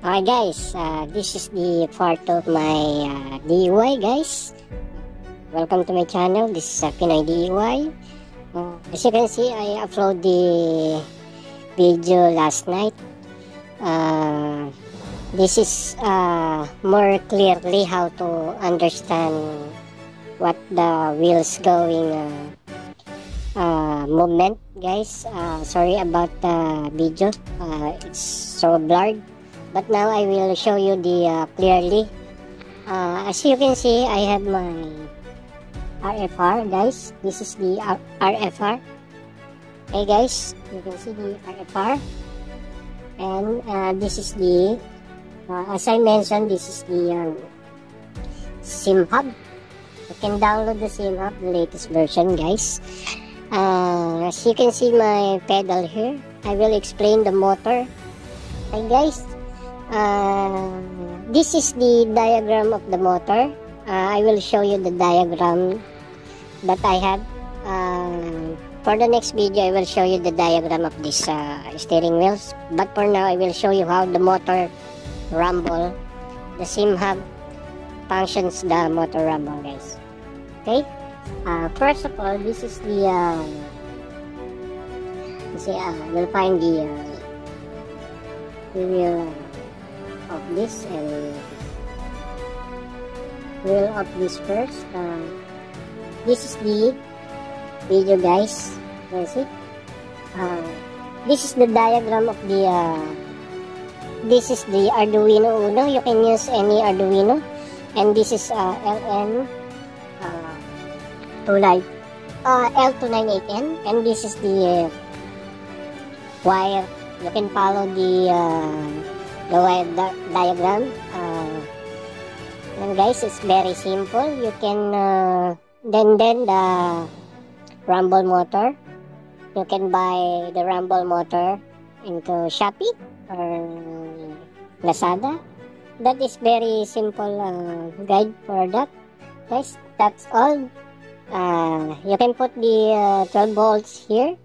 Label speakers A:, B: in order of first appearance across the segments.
A: Okay guys, this is the part of my DIY guys. Welcome to my channel. This is Pinoy DIY. As you can see, I upload the video last night. This is more clearly how to understand what the wheels going movement guys. Sorry about the video, it's so blurred. But now I will show you the clearly. As you can see, I have my RFR, guys. This is the RFR. Okay, guys, you can see the RFR, and this is the, as I mentioned, this is the SIM hub. You can download the SIM hub, the latest version, guys. As you can see my pedal here, I will explain the motor. Okay, guys. This is the diagram of the motor. I will show you the diagram that I have. For the next video, I will show you the diagram of this steering wheels. But for now, I will show you how the motor rumble, the SIM hub functions the motor rumble, guys. Okay. First of all, this is the we'll find the we will of this, and we'll of this first. This is the video, guys. See? This is the diagram of the this is the Arduino Uno. You can use any Arduino, and this is LN L298N, and this is the wire. You can follow the wire diagram, and guys, it's very simple. You can then the rumble motor, you can buy the rumble motor into Shopee or Lazada. That is very simple guide for that, guys. That's all. You can put the 12 volts here,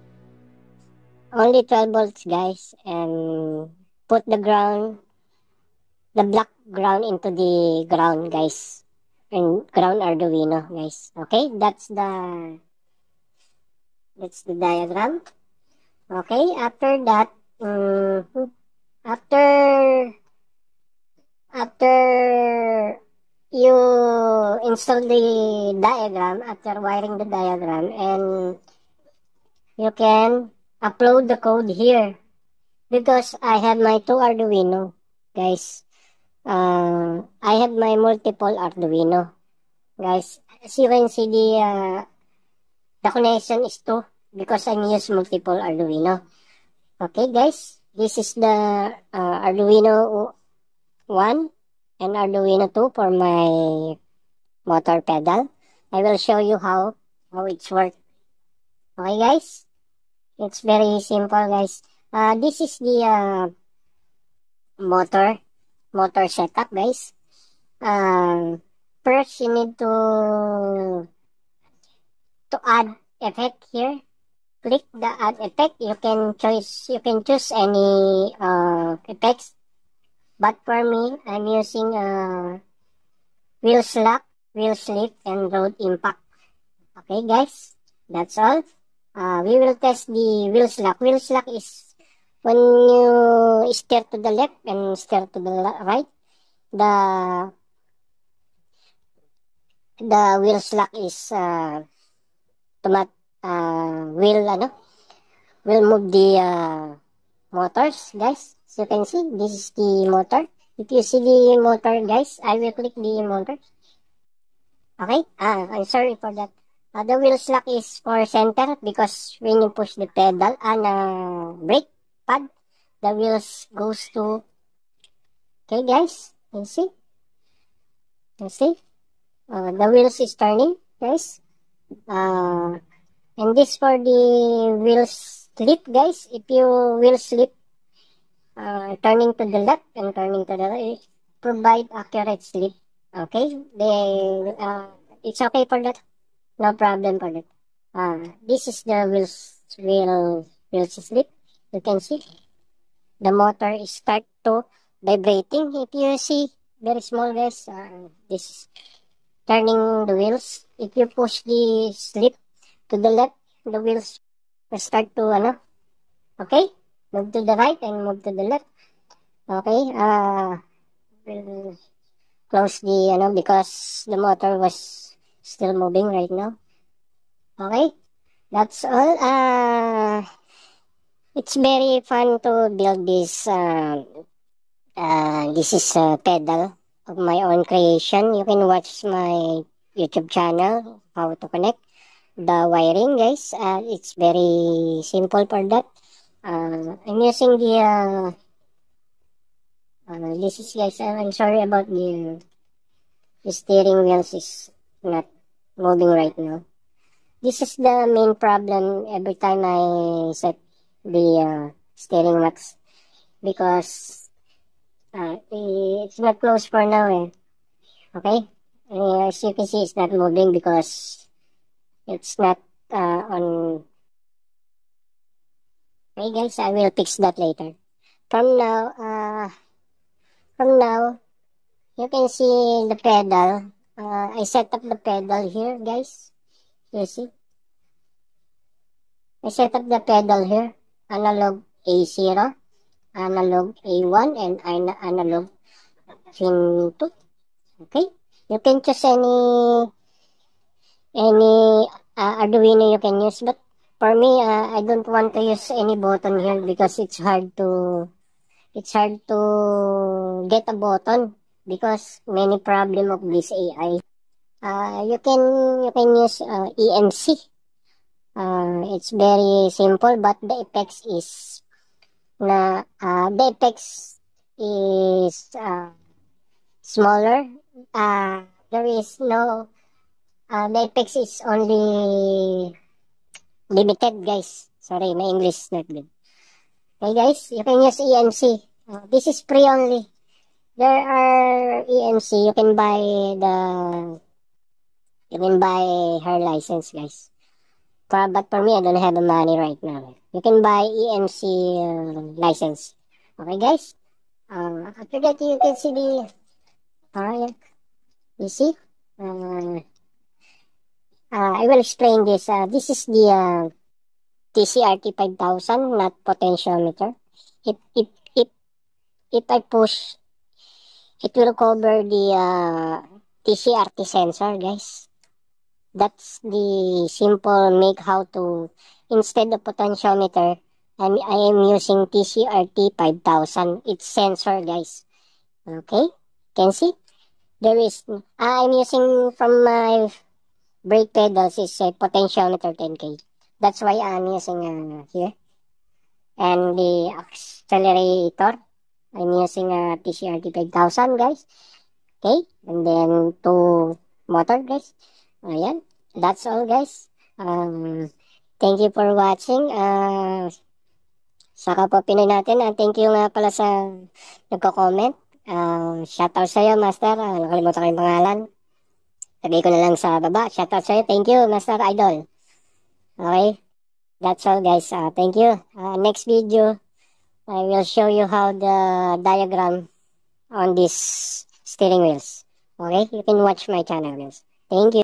A: only 12 volts, guys, and put the ground, the black ground, into the ground, guys, and ground Arduino, guys. Okay, that's the diagram. Okay, after that, after you install the diagram, after wiring the diagram, and you can upload the code here, because I have my two Arduino, guys. I have my multiple Arduino, guys. As you can see, the connection is 2 because I use multiple Arduino. Okay, guys, this is the Arduino 1 and Arduino 2 for my motor pedal. I will show you how it's work. Okay, guys, it's very simple, guys. This is the motor setup, guys. First, you need to add effect here. Click the add effect. You can choose any effects, but for me, I'm using wheel slack, wheel slip, and road impact. Okay, guys, that's all. We will test the wheel slack. Wheel slack is when you steer to the left and steer to the right, the wheel slack is will move the motors, guys. So you can see, this is the motor. If you see the motor, guys, I will click the motor. Okay, I'm sorry for that. The wheel slack is for center, because when you push the pedal and brake pad, the wheels goes to. Okay, guys, you see, the wheels is turning, guys. And this for the wheel slip, guys. If you wheel slip, turning to the left and turning to the right, provide accurate slip. Okay, it's okay for that. No problem for that. This is the wheel slip. You can see the motor is start to vibrating. If you see, very small guys, this is turning the wheels. If you push the slip to the left, the wheels will start to, okay? Move to the right and move to the left. Okay, we'll close the, because the motor was still moving right now. Okay, that's all. It's very fun to build this, this is a pedal of my own creation. You can watch my YouTube channel, how to connect the wiring, guys. It's very simple for that. I'm using the, this is, guys, I'm sorry about the steering wheels is not moving right now. This is the main problem every time I set the steering wax, because it's not closed for now, eh. Okay, as you can see, it's not moving because it's not on. Okay guys, I will fix that later. From now, you can see the pedal. I set up the pedal here, guys. You see, I set up the pedal here. Analog A0, analog A1, and analog pin 2. Okay, you can choose any Arduino you can use, but for me, I don't want to use any button here because it's hard to get a button because many problem of this AI. You can use EMC. It's very simple, but the effects is smaller. There is no the effects is only limited, guys. Sorry, my English is not good. Okay, guys, you can use EMC. This is free only. There are EMC. You can buy her license, guys. But for me, I don't have the money right now. You can buy EMC license. Okay, guys. After that, you can see the. Yeah. You see? I will explain this. This is the TCRT 5000, not potentiometer. If if if if I push, it will cover the TCRT sensor, guys. That's the simple make how to, instead of potentiometer, I am using TCRT 5000. It's sensor, guys. Okay, can see there is. I'm using from my brake pedals is a potentiometer 10K. That's why I'm using here. And the accelerator, I'm using a TCRT 5000, guys. Okay, and then two motor, guys. Ayan, that's all, guys. Thank you for watching. Saka po Pinoy natin. Thank you nga pala sa nagko-comment. Shoutout sa'yo, Master. Nakalimutan ko yung pangalan. Sabi ko na lang sa baba. Shoutout sa'yo. Thank you, Master Idol. Okay, that's all, guys. Thank you. Next video, I will show you how the diagram on this steering wheels. Okay, you can watch my channel, guys. Thank you.